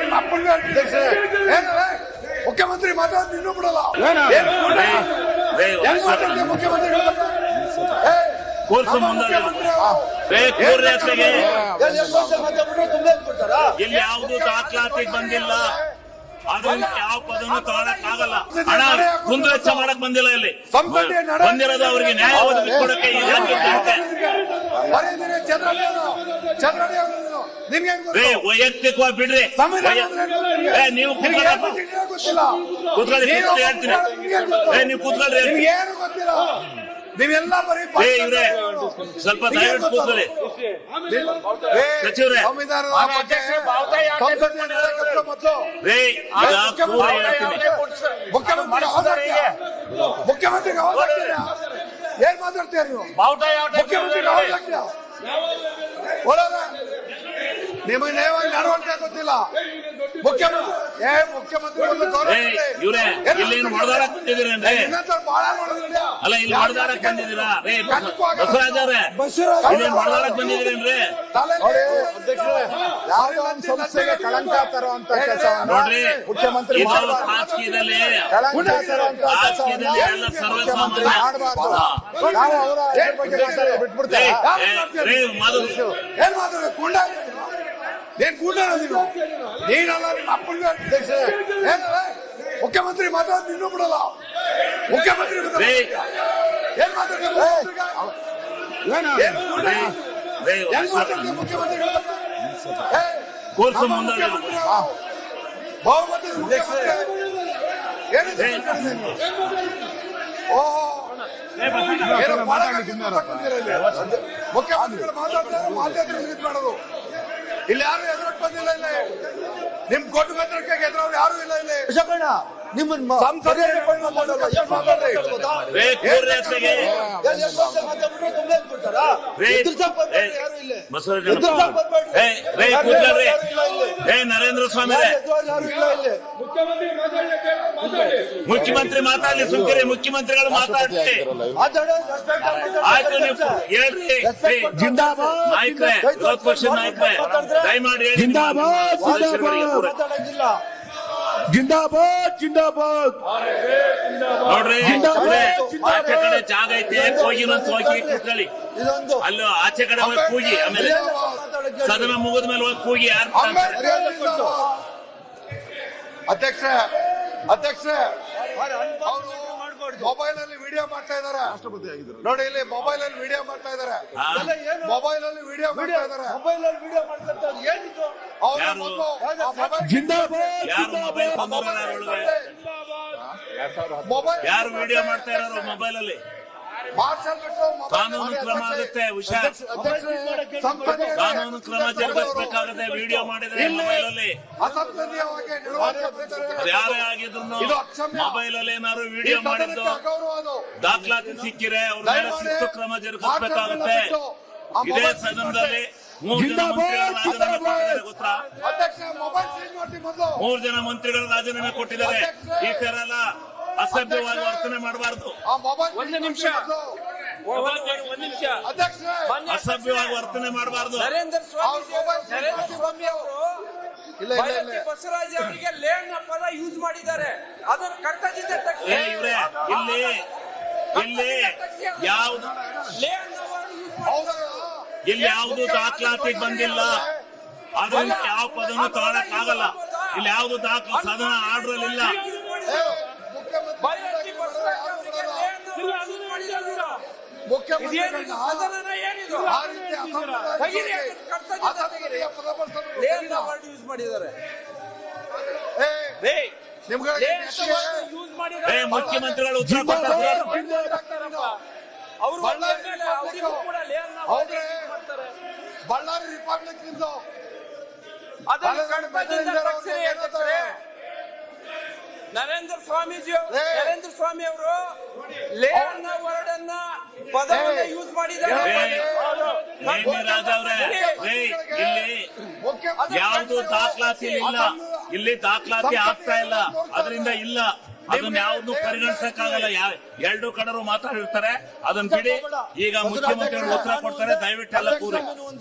ನಿಮ್ಮ ಅಪ್ಪನಿಗೆ ಮುಖ್ಯಮಂತ್ರಿ ಮಾತಾಡೋದು ಇನ್ನೂ ಬಿಡಲ್ಲ. ಮುಖ್ಯಮಂತ್ರಿ ಇಲ್ಲಿ ಯಾವುದು ದಾಖಲಾತಿ ಬಂದಿಲ್ಲ, ಅದರಿಂದ ಯಾವ ಪದನು ತಗೊಳಕ್ಕಾಗಲ್ಲ. ಹಣ ಕುಂದುವೆಚ್ಚ ಮಾಡಕ್ ಬಂದಿಲ್ಲ. ಇಲ್ಲಿ ಬಂದಿರೋದು ಅವರಿಗೆ ನ್ಯಾಯ ಒದಗಿಸಿಕೊಡಕ್ಕೆ. ವೈಯಕ್ತಿಕವಾಗಿ ಬಿಡ್ರಿ, ನೀವು ಕೂತ್ಕೊಳ್ಳಿ, ಹೇಳ್ತೀನಿ. ನೀವು ಕೂತ್ಕೊಳ್ರಿ, ನೀವೆಲ್ಲ ಬರೀ ಇವ್ರೆ ಸ್ವಲ್ಪ ದಯವಿಟ್ಟು ಕೂತ್ಕೊಳ್ಳಿ. ಸಚಿವರೇ, ಮುಖ್ಯಮಂತ್ರಿ ಏನ್ ಮಾತಾಡ್ತೀರ ನೀವು? ಮುಖ್ಯಮಂತ್ರಿ ನಿಮಗೆ ನೇರವಾಗಿ ನಡವಳಿಕೆ ಗೊತ್ತಿಲ್ಲ. ಮುಖ್ಯಮಂತ್ರಿ ಇವ್ರೆ ಇಲ್ಲೇನು ಹೊಡೆದಾಡಕ್ ಬಂದಿದ್ದೀರೇನ್ರಿ? ಅಲ್ಲ, ಇಲ್ಲಿ ಹೊಡೆದಾಡಕ್ ಬಂದಿದ್ದೀರಾ? ಬಸವರಾಜ್ ಅವ್ರೆ, ಇಲ್ಲೇನು ಹೊಡೆದಾಡಕ್ ಬಂದಿದ್ದೀರೇನ್ರಿ? ಸಂಸ್ಥೆಗೆ ಕಳಂಕ ತರುವಂತ ಕೆಲಸ ನೋಡ್ರಿ, ಮುಖ್ಯಮಂತ್ರಿ ರಾಜಕೀಯದಲ್ಲಿ ಎಲ್ಲ ಸರ್ವಸಾಮಾನ್ಯ ಏನ್ ಮಾತಾಡ ಏನ್ ಕೂಡಲ್ಲ ನೀನು? ನೀನಲ್ಲ ನಿಮ್ಮ ಅಪ್ಪನಿಗೆ ಮುಖ್ಯಮಂತ್ರಿ ಮಾತಾಡೋದು ಇನ್ನೂ ಬಿಡಲ್ಲ. ಮುಖ್ಯಮಂತ್ರಿ ಏನ್ ಮಾತಾಡ್ತಾರೆ? ಮುಖ್ಯಮಂತ್ರಿ ಕೋರ್ಸ್ ಮುಂದೆ ಬಹುಮತ ಮುಖ್ಯಮಂತ್ರಿಗಳು ಮಾತಾಡ್ತಾರೆ ಮಾಡೋದು. ಇಲ್ಲಿ ಯಾರು ಎದುರಕ್ಕೆ ಬಂದಿಲ್ಲ. ಇಲ್ಲಿ ನಿಮ್ ಕೋಟಿ ಮಂತ್ರಕ್ಕೆ ಎದುರವ್ರು ಯಾರು ಇಲ್ಲ. ಇಲ್ಲಿ ನಿಮ್ಮನ್ನ ನರೇಂದ್ರ ಸ್ವಾಮಿ ಮುಖ್ಯಮಂತ್ರಿ ಮಾತಾಡ್ಲಿ, ಸುಮ್ಕಿರಿ. ಮುಖ್ಯಮಂತ್ರಿಗಳು ಮಾತಾಡ್ಲಿ. ಆಯ್ತು, ನೀವು ಹೇಳ್ರಿ. ನಾಯಕರೇ, ವಿರೋಧ ಪಕ್ಷದ ನಾಯಕರೇ, ದಯಮಾಡಿ ಹೇಳಿ. ಜಿಂದಾಬಾದ್ ಜಿಂದಾಬಾದ್ ನೋಡ್ರಿ, ಆಚೆ ಕಡೆ ಜಾಗ ಐತೆ, ಹೋಗಿ ಕೂತ್ಕೊಳ್ಳಿ. ಅಲ್ಲೂ ಆಚೆ ಕಡೆ ಹೋಗಿ ಕೂಗಿ, ಆಮೇಲೆ ಸದನ ಮುಗಿದ ಮೇಲೆ ಹೋಗಿ ಕೂಗಿ. ಯಾರು ಅಧ್ಯಕ್ಷ ಮೊಬೈಲ್ ಅಲ್ಲಿ ವಿಡಿಯೋ ಮಾಡ್ತಾ ಇದಾರೆ ನೋಡಿ. ಇಲ್ಲಿ ಮೊಬೈಲ್ ಅಲ್ಲಿ ವಿಡಿಯೋ ಮಾಡ್ತಾ ಇದಾರೆ. ಮೊಬೈಲ್ ಅಲ್ಲಿ ವಿಡಿಯೋ ಮಾಡ್ತಾ ಇದಾರೆ. ಯಾರು ವಿಡಿಯೋ ಮಾಡ್ತಾ ಇರೋರು ಮೊಬೈಲ್ ಅಲ್ಲಿ? ಕಾನೂನು ಕ್ರಮ ಆಗುತ್ತೆ. ಹುಷಾರ್, ಕಾನೂನು ಕ್ರಮ ಜರುಗಿಸಬೇಕಾಗುತ್ತೆ. ವಿಡಿಯೋ ಮಾಡಿದ್ರೆ ಮೊಬೈಲ್ ಅಲ್ಲಿ ಯಾರೇ ಆಗಿದ್ರು ಮೊಬೈಲ್ ಅಲ್ಲಿ ಏನಾದ್ರು ವಿಡಿಯೋ ಮಾಡಿದ್ದು ದಾಖಲಾತಿ ಸಿಕ್ಕಿರೆ ಅವ್ರ ಮೇಲೆ ಶಿಸ್ತು ಕ್ರಮ ಜರುಗಿಸಬೇಕಾಗುತ್ತೆ. ಇದೇ ಸದನದಲ್ಲಿ 3 ಜನ ಮಂತ್ರಿಗಳು ರಾಜೀನಾಮೆ ಕೊಟ್ಟಿದ್ದಾರೆ. ಗೊತ್ತಾ? 3 ಜನ ಮಂತ್ರಿಗಳು ರಾಜೀನಾಮೆ ಕೊಟ್ಟಿದ್ದಾರೆ. ಈ ತರ ಎಲ್ಲ ಅಸಭ್ಯವಾಗಿ ವರ್ತನೆ ಮಾಡಬಾರ್ದು. ಒಂದು ನಿಮಿಷ ಅಸಭ್ಯವಾಗಿ ವರ್ತನೆ ಮಾಡಬಾರ್ದು. ನರೇಂದ್ರ ಸ್ವಾಮಿ ಅವರು ಬಸವರಾಜ್ ಅವರಿಗೆ ಲೇನ್ ಪದ ಯೂಸ್ ಮಾಡಿದ್ದಾರೆ. ಅದನ್ನು ಕರ್ತದಿಂದ ಇಲ್ಲಿ ಯಾವುದು ದಾಖಲಾತಿ ಬಂದಿಲ್ಲ, ಅದರಿಂದ ಯಾವ ಪದನು ತಗೊಳಕ್ಕಾಗಲ್ಲ. ಇಲ್ಲಿ ಯಾವುದು ದಾಖಲೆ ಸದನ ಆರ್ಡರ್ ಇಲ್ಲ. ಮುಖ್ಯಮಂತ್ರಿಗಳು ಉತ್ತರ ಕೊಡ್ತಾರೆ. ಬಳ್ಳಾರಿ ರಿಪಬ್ಲಿಕ್ ನರೇಂದ್ರ ಸ್ವಾಮಿ ಅವರು ಲೇನ್ನ ವರ್ಡನ್ನ ಪದವನ್ನು ಯೂಸ್ ಮಾಡಿದ್ದಾರೆ. ಇಲ್ಲಿ ಯಾವುದು ದಾಖಲಾತಿ ಇಲ್ಲ. ಇಲ್ಲಿ ದಾಖಲಾತಿ ಆಗ್ತಾ ಇಲ್ಲ, ಅದರಿಂದ ಇಲ್ಲ. ಅದನ್ನ ಯಾವ್ದು ಪರಿಗಣಿಸಕ್ಕಾಗಲ್ಲ. ಎರಡು ಕಡೆರು ಮಾತಾಡಿರ್ತಾರೆ, ಅದನ್ನ ಬಿಡಿ. ಈಗ ಮುಖ್ಯಮಂತ್ರಿಗಳು ಉತ್ತರ ಕೊಡ್ತಾರೆ, ದಯವಿಟ್ಟು ಎಲ್ಲ ಕೂರಿ,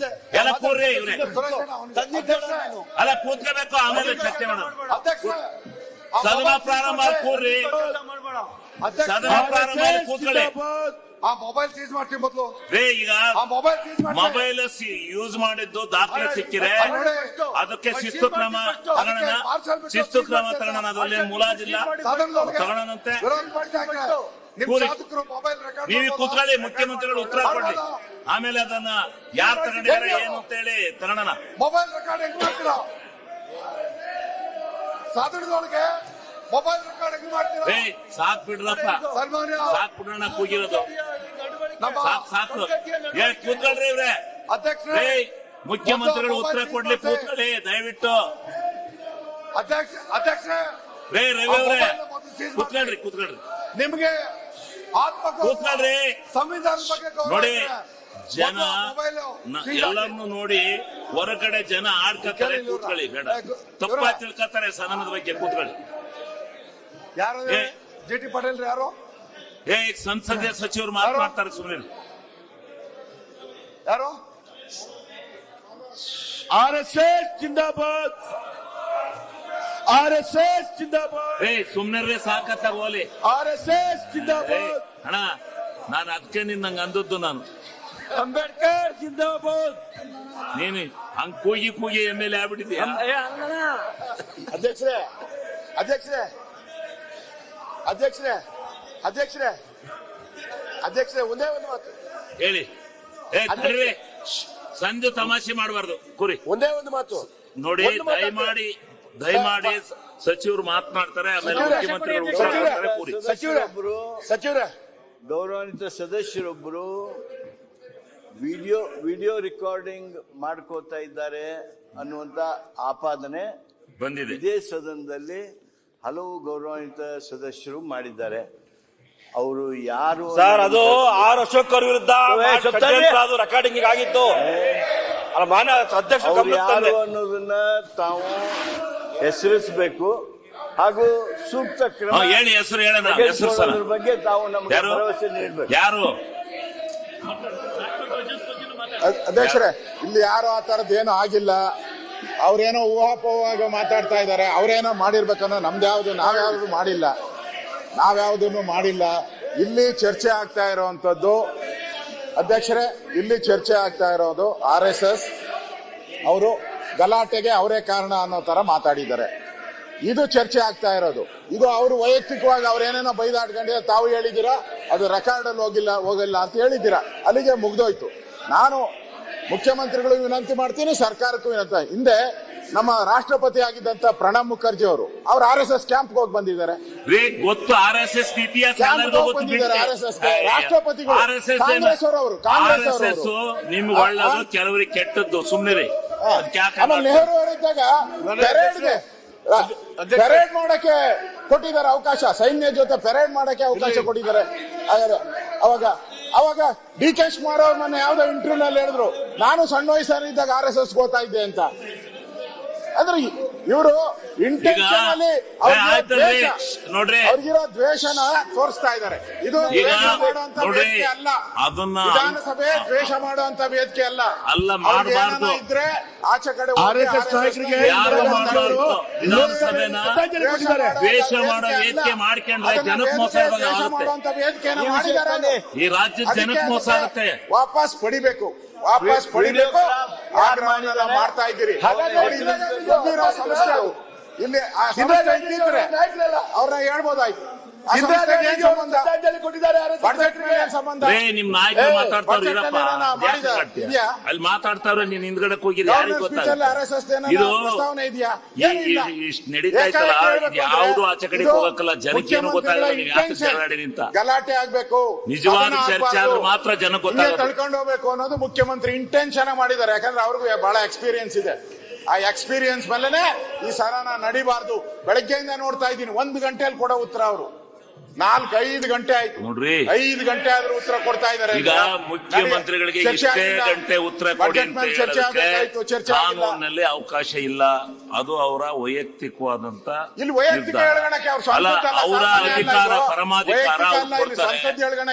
ಎಲ್ಲ ಕೂರ್ರಿ ಇವ್ರೆ, ಅಲ್ಲ ಕೂತ್ಕೋಬೇಕು, ಆಮೇಲೆ ಚರ್ಚೆ ಮಾಡೋಣ. ಸದನ ಪ್ರಾರಂಭ ಕೂರ್ರಿ, ಸದನ ಪ್ರಾರಂಭ ಕೂತ್ಕೊಳ್ಳಿ. ಆ ಮೊಬೈಲ್ ಸೀಸ್ ಮಾಡ್ತೀವಿ ಮೊದಲು. ರೇ ಈಗ ಆ ಮೊಬೈಲ್ ಸೀಸ್ ಮೊಬೈಲ್ ಯೂಸ್ ಮಾಡಿದ್ದು ದಾಖಲೆ ಸಿಕ್ಕಿದೆ, ಅದಕ್ಕೆ ಶಿಸ್ತು ಕ್ರಮ ತಗೋಣ, ಶಿಸ್ತು ಕ್ರಮ ತಗೋಣ. ಅದ್ರಲ್ಲಿ ಮುಲಾಜಿಲ್ಲ, ತಗೋಣಂತೆ. ಕೂರಿ, ನೀವು ಕೂತ್ಕೊಳ್ಳಿ, ಮುಖ್ಯಮಂತ್ರಿಗಳು ಉತ್ತರ ಕೊಡ್ಲಿ, ಆಮೇಲೆ ಅದನ್ನ ಯಾರು ತಗೊಂಡಿದ್ದಾರೆ ಏನು ಅಂತ ಹೇಳಿ ತಗೋಣ. ಮೊಬೈಲ್ ರೆಕಾರ್ಡ್ ಹೆಂಗ್ ಮಾಡ್ತೀರಾ? ಸದನದೊಳಗೆ ಮೊಬೈಲ್ ರೆಕಾರ್ಡ್ ಹೆಂಗ್ ಮಾಡ್ತೀರಾ? ರೇ ಸಾಕ್ ಬಿಡ್ರಪ್ಪ, ಸಾಕ್ ಬಿಡೋಣ ಕೂಗಿರೋದು, ಸಾಕು ಸಾಕು. ಕೂತ್ಕೊಳ್ರಿ ಇವ್ರೆ, ಅಧ್ಯಕ್ಷರೇ, ಮುಖ್ಯಮಂತ್ರಿಗಳು ಉತ್ತರ ಕೊಡ್ಲಿ, ಕೂತ್ಕೊಳ್ಳಿ ದಯವಿಟ್ಟು. ಅಧ್ಯಕ್ಷರೇ, ರೇ ರವಿ ಅವ್ರೆ ಕೂತ್ಕೊಳ್ರಿ, ಕೂತ್ಕೊಳ್ರಿ, ನಿಮ್ಗೆ ಆತ್ಮ ಕೂತ್ಕೊಳ್ರಿ. ಸಂವಿಧಾನದ ಬಗ್ಗೆ ಗೌರವ ನೋಡಿ, ಇದೆ. ಜನ ಮೊಬೈಲ್ ಎಲ್ಲರನ್ನು ನೋಡಿ ಹೊರಗಡೆ ಜನ ಆಡ್ಕತ್ತಾರೆ, ಕೂತ್ಕೊಳ್ಳಿ, ಬೇಡ ತಪ್ಪಾಗಿ ತಿಳ್ಕೊತಾರೆ ಸದನದ ಬಗ್ಗೆ, ಕೂತ್ಕೊಳ್ಳಿ. ಯಾರು ಜಿ.ಟಿ. ಪಾಟೀಲ್ ಯಾರು? ಸಂಸದೀಯ ಸಚಿವರು ಮಾತನಾಡ್ತಾರೆ, ಸುಮ್ಮನೆ. ಯಾರು? RSS ಜಿಂದಾಬಾದ್, RSS ಜಿಂದಾಬಾದ್, ಸುಮ್ನೆ ಸಾಕತ್ತಾಗ ಹೋಲಿ. RSS ಜಿಂದಾಬಾದ್. ಅಣ್ಣ, ನಾನು ಅದಕ್ಕೆ ನಿನ್ನಂಗ ಅಂದದ್ದು, ನಾನು ಅಂಬೇಡ್ಕರ್ ಜಿಂದಾಬಾದ್. ನೀನು ಹಂಗ್ ಕೂಗಿ ಕೂಗಿ MLA ಆಗ್ಬಿಟ್ಟಿದ್ಯಾ? ಅಧ್ಯಕ್ಷರೇ, ಅಧ್ಯಕ್ಷರೇ, ಅಧ್ಯಕ್ಷರೇ, ಅಧ್ಯಕ್ಷರೇ, ಅಧ್ಯಕ್ಷರೇ, ಒಂದೇ ಒಂದು ಮಾತು ಹೇಳಿ. ತಡ್ರಿ, ಸಂಜೆ ತಮಾಷೆ ಮಾಡಬಾರ್ದು, ಕುರಿ. ಒಂದೇ ಒಂದು ಮಾತು ನೋಡಿ, ದಯಮಾಡಿ ಸಚಿವರು ಮಾತನಾಡ್ತಾರೆ, ಆಮೇಲೆ ಮುಖ್ಯಮಂತ್ರಿಗಳು ಉತ್ತರ ಕೊಡ್ತಾರೆ, ಕೂರಿ. ಸಚಿವರೇ, ಗೌರವಾನ್ವಿತ ಸದಸ್ಯರೊಬ್ಬರು ವಿಡಿಯೋ ರೆಕಾರ್ಡಿಂಗ್ ಮಾಡ್ಕೋತಾ ಇದ್ದಾರೆ ಅನ್ನುವಂತ ಆಪಾದನೆ ಬಂದಿದೆ. ಇದೇ ಸದನದಲ್ಲಿ ಹಲವು ಗೌರವಾನ್ವಿತ ಸದಸ್ಯರು ಮಾಡಿದ್ದಾರೆ. ಅವರು ಯಾರು ಸರ್? ಅದು ಆರ್ ಅಶೋಕ್ ಅವ್ರ ವಿರುದ್ಧ ಅದು ರೆಕಾರ್ಡಿಂಗ್ ಆಗಿತ್ತು. ಮಾನ್ಯ ಅಧ್ಯಕ್ಷ ಅವ್ರು ಯಾರು ಅನ್ನೋದನ್ನ ತಾವು ಹೆಸರಿಸಬೇಕು ಹಾಗೂ ಸೂಕ್ತ ಕ್ರಮ ಹೇಳಿ, ಹೆಸರು ಹೇಳೋಣ, ಹೆಸರು ಸರ್ ಬಗ್ಗೆ ತಾವು ನಮಗೆ ಯಾರು? ಭರವಸೆ ನೀಡಬೇಕು. ಯಾರು? ಅಧ್ಯಕ್ಷರೇ, ಇಲ್ಲಿ ಯಾರು ಆ ತರದ್ದೇನು ಆಗಿಲ್ಲ. ಅವ್ರೇನೋ ಊಹಾಪೋಹವಾಗಿ ಮಾತಾಡ್ತಾ ಇದ್ದಾರೆ. ಅವ್ರೇನೋ ಮಾಡಿರ್ಬೇಕನ್ನೋ ನಾವ್ಯಾವ್ದು ಮಾಡಿಲ್ಲ. ಇಲ್ಲಿ ಚರ್ಚೆ ಆಗ್ತಾ ಇರುವಂತದ್ದು, ಅಧ್ಯಕ್ಷರೇ, ಇಲ್ಲಿ ಚರ್ಚೆ ಆಗ್ತಾ ಇರೋದು RSS ಅವರು ಗಲಾಟೆಗೆ ಅವರೇ ಕಾರಣ ಅನ್ನೋ ತರ ಮಾತಾಡಿದ್ದಾರೆ. ಇದು ಚರ್ಚೆ ಆಗ್ತಾ ಇರೋದು. ಇದು ಅವರು ವೈಯಕ್ತಿಕವಾಗಿ ಅವ್ರೇನೇನೋ ಬೈದಾಡ್ಕೊಂಡಿದ್ದಾರೆ, ತಾವು ಹೇಳಿದ್ದೀರಾ ಅದು ರೆಕಾರ್ಡ್ ಅಲ್ಲಿ ಹೋಗಿಲ್ಲ ಅಂತ ಹೇಳಿದ್ದೀರಾ, ಅಲ್ಲಿಗೆ ಮುಗ್ದೋಯ್ತು. ನಾನು ಮುಖ್ಯಮಂತ್ರಿಗಳಿಗೂ ವಿನಂತಿ ಮಾಡ್ತೀನಿ, ಸರ್ಕಾರಕ್ಕೂ ವಿನಂತಿ. ಹಿಂದೆ ನಮ್ಮ ರಾಷ್ಟ್ರಪತಿ ಆಗಿದ್ದಂತ ಪ್ರಣಬ್ ಮುಖರ್ಜಿ ಅವರು RSS ಕ್ಯಾಂಪ್ ಹೋಗಿ ಬಂದಿದ್ದಾರೆ. ಗೊತ್ತು, RSS ಇತಿಹಾಸ ರಾಷ್ಟ್ರಪತಿಗಳು ಕಾಂಗ್ರೆಸ್ ಅವರು ನಿಮ್ಗೆ ಒಳ್ಳೇದು, ಕೆಲವರಿಗೆ ಕೆಟ್ಟದ್ದು, ಸುಮ್ಮನೆ. ಆಮೇಲೆ ನೆಹರು ಅವರಿದ್ದಾಗ ಪೆರೇಡ್ ಮಾಡಕ್ಕೆ ಕೊಟ್ಟಿದ್ದಾರೆ ಅವಕಾಶ, ಸೈನ್ಯ ಜೊತೆ ಪೆರೇಡ್ ಮಾಡಕ್ಕೆ ಅವಕಾಶ ಕೊಟ್ಟಿದ್ದಾರೆ. ಅವಾಗ DK ಶಿವಕುಮಾರ್ ಅವ್ರು ಮೊನ್ನೆ ಯಾವ್ದೋ ಇಂಟರ್ವ್ಯೂ ನಲ್ಲಿ ಹೇಳಿದ್ರು, ನಾನು ಸಣ್ಣ ವಯಸ್ಸಲ್ಲಿದ್ದಾಗ RSS ಹೋಗ್ತಾ ಇದ್ದೆ ಅಂತ. ಅಂದ್ರೆ ಇವರು ಇಂಟೆನ್ಷನಲಿ ಅವ್ರಿಗಿರೋ ದ್ವೇಷನ ತೋರಿಸ್ತಾ ಇದ್ದಾರೆ. ಇದು ದ್ವೇಷ ಮಾಡುವಂತ ವೇದಿಕೆ ಅಲ್ಲ, ವಿಧಾನಸಭೆ ದ್ವೇಷ ಮಾಡುವಂತ ವೇದಿಕೆ ಅಲ್ಲ. ಮಾಡಬಾರ್ದು ಇದ್ರೆ ಆಚೆ ಕಡೆ RSS ನಾಯಕರಿಗೆ ವಿಧಾನಸಭೆನ ದ್ವೇಷ ಮಾಡೋ ವೇದಿಕೆ ಮಾಡ್ಕೊಂಡ್ರೆ ಜನಕ್ಕೆ ಮೋಸ ಮಾಡುವಂತ ವೇದಿಕೆನ ಮಾಡಿದ್ದಾರೆ. ಈ ರಾಜ್ಯದ ಜನಕ್ಕೆ ಮೋಸ ಆಗುತ್ತೆ. ವಾಪಸ್ ಪಡಿಬೇಕು ಮಾಡ್ತಾ ಇದ್ದೀರಿ. ಸಮಸ್ಯೆ ಇಲ್ಲಿ ಅವ್ರನ್ನ ಹೇಳ್ಬೋದಾಯ್ತು. ನಿಮ್ ನಾಯಕರು ಮಾತಾಡ್ತಾವ್ರು, ಅಲ್ಲಿ ಮಾತಾಡ್ತಾವ್ರೆ, ನೀನ್ ಹಿಂದ್ಗಡೆ ಹೋಗಿರಿ, ಯಾರಿಗೂ ಗೊತ್ತಾಗ ಇದು ಇಷ್ಟು ನಡೀತಾ ಇತ್ತಲ್ಲ, ಯಾವ್ದು ಆಚೆ ಕಡೆ ಹೋಗಕ್ಕಲ್ಲ, ಜನಕ್ಕೆ ಏನು ಗೊತ್ತಾಗಲ್ಲ. ನೀವು ಯಾಕೆ ಜಗಳಾಡಿ ನಿಂತ ಗಲಾಟೆ ಆಗ್ಬೇಕು, ನಿಜವಾದ ಚರ್ಚೆ ಆದ್ರೆ ಮಾತ್ರ ಜನಕ್ಕೆ ಗೊತ್ತಾಗ. ಕಳ್ಕೊಂಡು ಹೋಗ್ಬೇಕು ಅನ್ನೋದು ಮುಖ್ಯಮಂತ್ರಿ ಇಂಟೆನ್ಷನ್ ಮಾಡಿದ್ದಾರೆ. ಯಾಕಂದ್ರೆ ಅವ್ರಿಗೂ ಬಹಳ ಎಕ್ಸ್ಪೀರಿಯನ್ಸ್ ಇದೆ. ಆ ಎಕ್ಸ್ಪೀರಿಯನ್ಸ್ ಮೇಲೆನೆ ಈ ಸರನ ನಡಿಬಾರ್ದು. ಬೆಳಗ್ಗೆಯಿಂದ ನೋಡ್ತಾ ಇದ್ದೀನಿ, 1 ಗಂಟೆಯಲ್ಲಿ ಕೊಡೋ ಉತ್ತರ ಅವರು. 4-5 ಗಂಟೆ ಆಯ್ತು ನೋಡ್ರಿ 5 ಗಂಟೆ ಆದ್ರೂ ಉತ್ತರ ಕೊಡ್ತಾ ಇದ್ದಾರೆ. ಈಗ ಮುಖ್ಯಮಂತ್ರಿಗಳಿಗೆ ಇಷ್ಟೇ ಗಂಟೆ ಉತ್ತರ ಕೊಡಿ ಅಂತ ಹೇಳೋದಕ್ಕೆ ಕಾನೂನಿನಲ್ಲಿ ಅವಕಾಶ ಇಲ್ಲ. ಅದು ಅವರ ವೈಯಕ್ತಿಕವಾದಂತ ಇಲ್ಲಿ ವೈಯಕ್ತಿಕ ನಿರ್ಧಾರ. ಹೇಳ್ಗಣಕ್ಕೆ ಅವ್ರ ಅಲ್ಲ, ಸ್ವಂತ ಅವರ ಅಧಿಕಾರ ಪರಮಾಧಿಕಾರ ಅವ್ರು ಸಂಸತ್ ಕೊಡ್ತಾರೆ. ಹೇಳ್ಗಣ